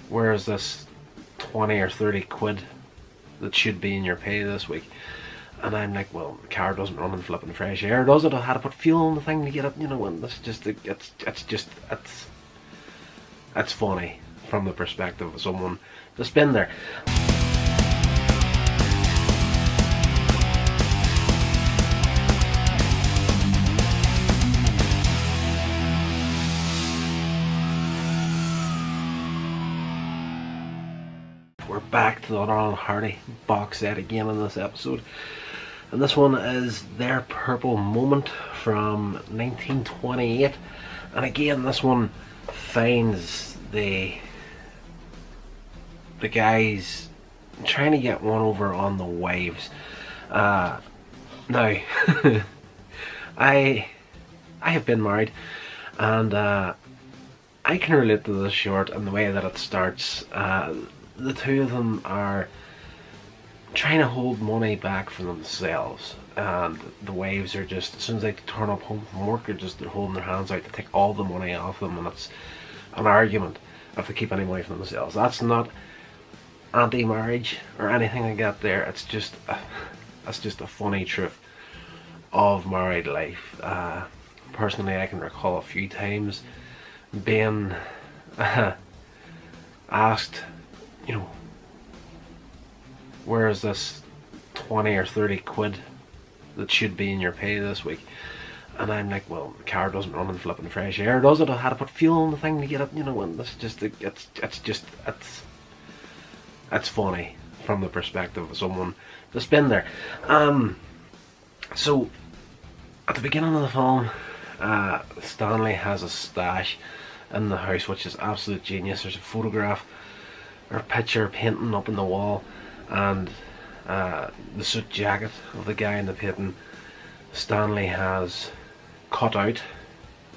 where's this 20 or 30 quid that should be in your pay this week? And I'm like, well, the car doesn't run on flipping fresh air, does it? I had to put fuel in the thing to get it, and it's funny from the perspective of someone that's been there. We're back to the Laurel and Hardy box set again in this episode, and this one is Their Purple Moment from 1928. And again, this one finds the guys trying to get one over on the wives. Now I have been married, and I can relate to this short and the way that it starts. The two of them are trying to hold money back for themselves, and the wives are just, as soon as they turn up home from work, they're holding their hands out to take all the money off them, and it's an argument if they keep any money for themselves. That's not anti-marriage or anything like that there. It's just a funny truth of married life. Personally, I can recall a few times being asked, where is this 20 or 30 quid that should be in your pay this week? And I'm like, well, the car doesn't run on flipping fresh air, does it? I had to put fuel in the thing to get it, and it's funny from the perspective of someone that's been there. So at the beginning of the film, Stanley has a stash in the house, which is absolute genius. There's a photograph or picture painting up in the wall, and the suit jacket of the guy in the painting Stanley has cut out,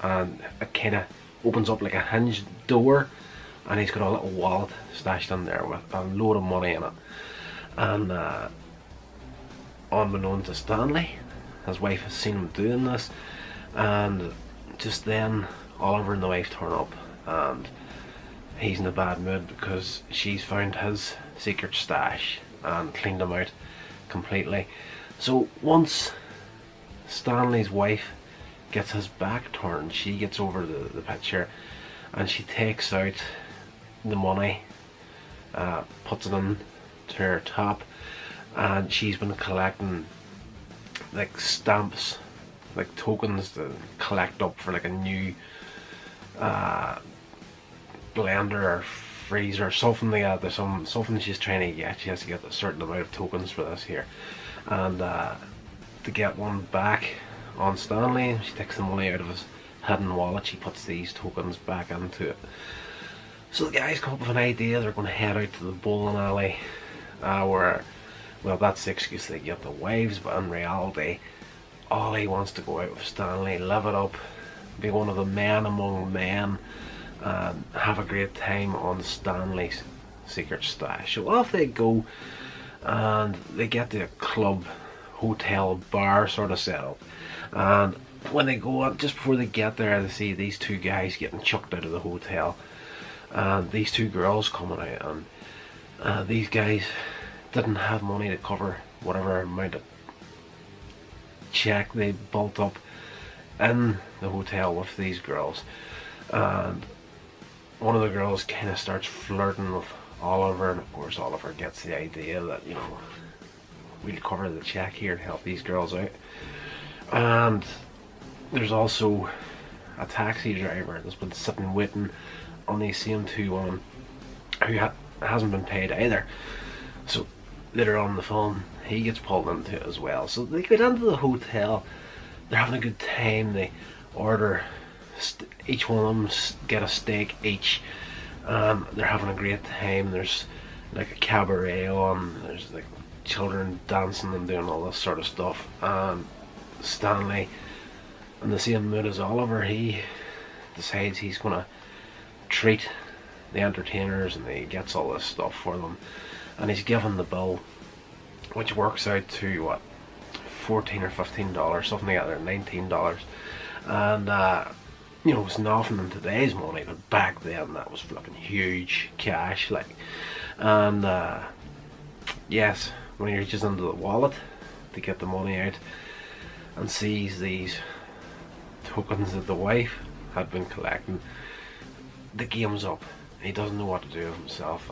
and it kind of opens up like a hinged door, and he's got a little wallet stashed in there with a load of money in it. And unbeknown to Stanley, his wife has seen him doing this, and just then Oliver and the wife turn up, and he's in a bad mood because she's found his secret stash and cleaned him out completely. So once Stanley's wife gets his back turned, she gets over the picture, and she takes out the money, puts it in to her top, and she's been collecting like stamps, like tokens to collect up for like a new blender or freezer or something like that. There's something she's trying to get. She has to get a certain amount of tokens for this here, and to get one back on Stanley, she takes the money out of his hidden wallet. She puts these tokens back into it. So the guys come up with an idea. They're going to head out to the bowling alley, where, well, that's the excuse they get the wives, but in reality Ollie wants to go out with Stanley, live it up, be one of the men among men, and have a great time on Stanley's secret stash. So off they go, and they get to a club, hotel, bar sort of setup. And when they go up, just before they get there, they see these two guys getting chucked out of the hotel, and these two girls coming out, and these guys didn't have money to cover whatever amount of check they built up in the hotel with these girls. And one of the girls kind of starts flirting with Oliver, and of course Oliver gets the idea that, we'll cover the check here to help these girls out. And there's also a taxi driver that's been sitting waiting on these same two women who hasn't been paid either. So later on in the film, he gets pulled into it as well. So they get into the hotel, they're having a good time. They order, each one of them get a steak each. They're having a great time. There's like a cabaret on, there's like children dancing and doing all this sort of stuff. Stanley, in the same mood as Oliver, he decides he's going to treat the entertainers, and he gets all this stuff for them, and he's given the bill, which works out to what, $14 or $15, something like that, or $19. And you know, it's nothing in today's money, but back then that was flipping huge cash, like. And yes, when he reaches into the wallet to get the money out and sees these tokens that the wife had been collecting, the game's up. He doesn't know what to do with himself,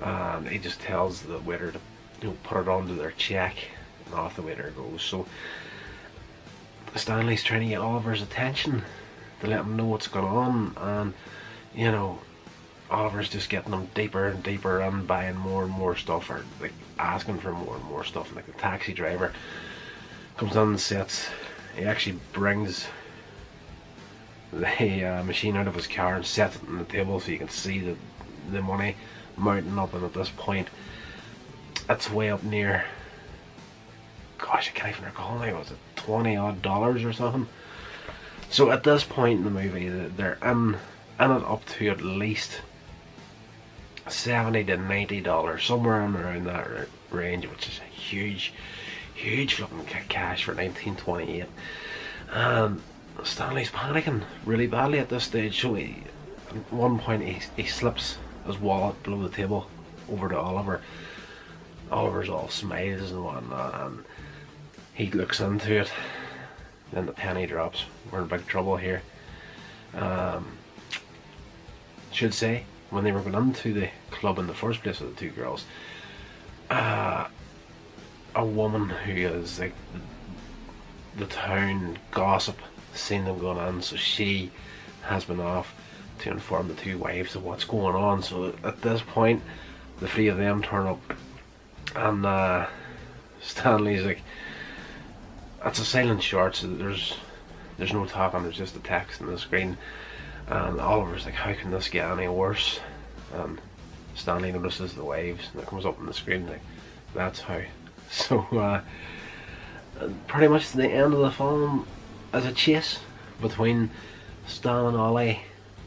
and he just tells the waiter to, you know, put it onto their check, and off the waiter goes. So Stanley's trying to get Oliver's attention to let him know what's going on, and you know, Oliver's just getting them deeper and deeper and buying more and more stuff, or like asking for more and more stuff. And like the taxi driver comes on and sits. He actually brings the machine out of his car and sets it on the table so you can see the money mounting up. And at this point, it's way up near, gosh, I can't even recall now, was it $20 or something? So at this point in the movie, they're in it up to at least $70 to $90, somewhere in around that range, which is a huge flipping cash for 1928. And Stanley's panicking really badly at this stage. So at one point he slips his wallet below the table over to Oliver. Oliver's all smiles and whatnot, and he looks into it. Then the penny drops. We're in big trouble here. Should say, when they were going into the club in the first place with the two girls, a woman who is like the town gossip seen them going on, so she has been off to inform the two wives of what's going on. So at this point, the three of them turn up, and Stanley's like, it's a silent short, so there's no talking, there's just a text on the screen. And Oliver's like, how can this get any worse? And Stanley notices the waves, and it comes up on the screen like, that's how. So pretty much the end of the film is a chase between Stan and Ollie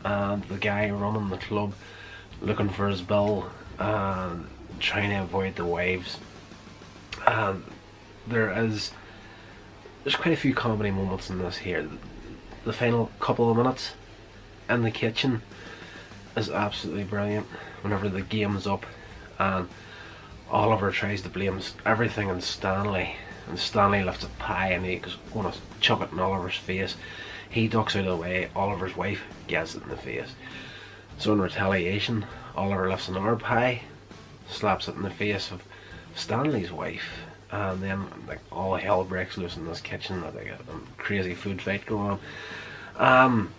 and the guy running the club, looking for his bill and trying to avoid the waves. And there's quite a few comedy moments in this here. The final couple of minutes in the kitchen is absolutely brilliant. Whenever the game's up and Oliver tries to blame everything on Stanley, and Stanley lifts a pie and he's going to chuck it in Oliver's face. He ducks out of the way, Oliver's wife gets it in the face. So in retaliation, Oliver lifts another pie, slaps it in the face of Stanley's wife, and then like all hell breaks loose in this kitchen. Like a crazy food fight going on.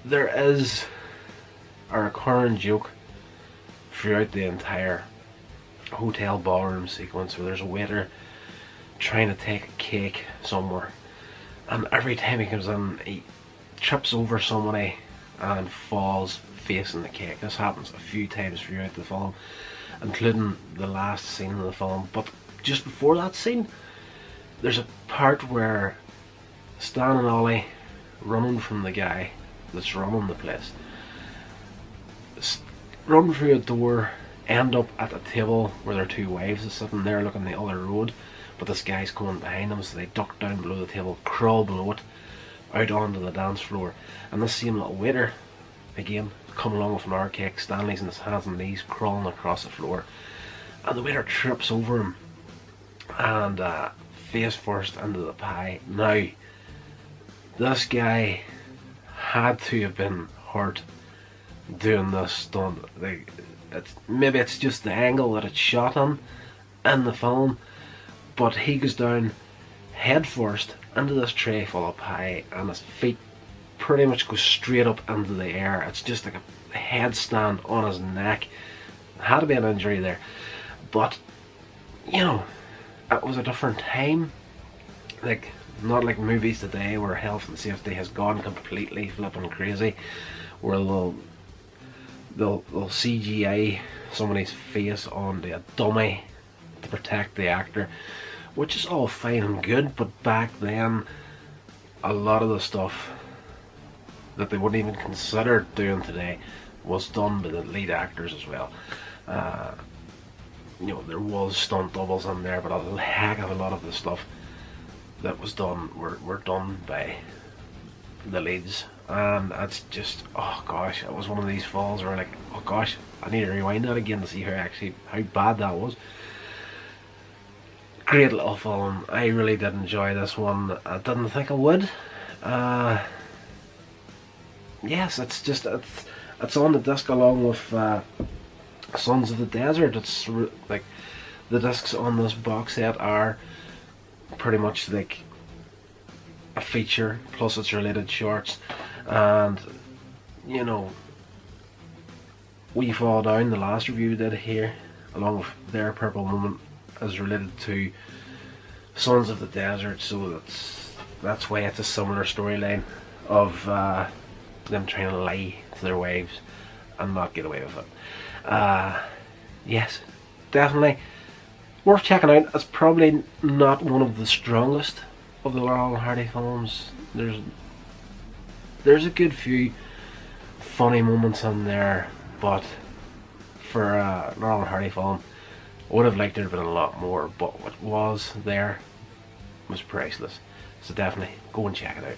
There is a recurring joke throughout the entire hotel ballroom sequence where there's a waiter trying to take a cake somewhere, and every time he comes in he trips over somebody and falls facing the cake. This happens a few times throughout the film, including the last scene of the film. But just before that scene, there's a part where Stan and Ollie running from the guy that's running the place, run through a door, end up at a table where their two wives are sitting there looking the other road, but this guy's coming behind them, so they duck down below the table, crawl below it, out onto the dance floor. And this same little waiter, again, come along with an hour cake. Stanley's in his hands and knees crawling across the floor, and the waiter trips over him and face first into the pie. Now, this guy had to have been hurt doing this stunt. Like, maybe it's just the angle that it's shot on in the film, but he goes down head first into this tray full of pie, and his feet pretty much go straight up into the air. It's just like a headstand on his neck. Had to be an injury there, but you know, it was a different time. Like, not like movies today where health and safety has gone completely flipping crazy, where they'll CGI somebody's face onto a dummy to protect the actor, which is all fine and good, but back then a lot of the stuff that they wouldn't even consider doing today was done by the lead actors as well. You know, there was stunt doubles in there, but a heck of a lot of the stuff that was done were done by the leads, and it's just, oh gosh, it was one of these falls where like, oh gosh, I need to rewind that again to see how bad that was. Great little film. I really did enjoy this one. I didn't think I would. Yes, it's on the disc along with Sons of the Desert. It's like the discs on this box set are pretty much like a feature plus its related shorts, and you know, We Fall Down, the last review we did here, along with Their Purple Moment, is related to Sons of the Desert, so that's why it's a similar storyline of them trying to lie to their wives and not get away with it. Yes, definitely worth checking out. It's probably not one of the strongest of the Laurel and Hardy films. There's a good few funny moments in there, but for a Laurel and Hardy film, I would have liked there to been a lot more, but what was there was priceless. So definitely go and check it out.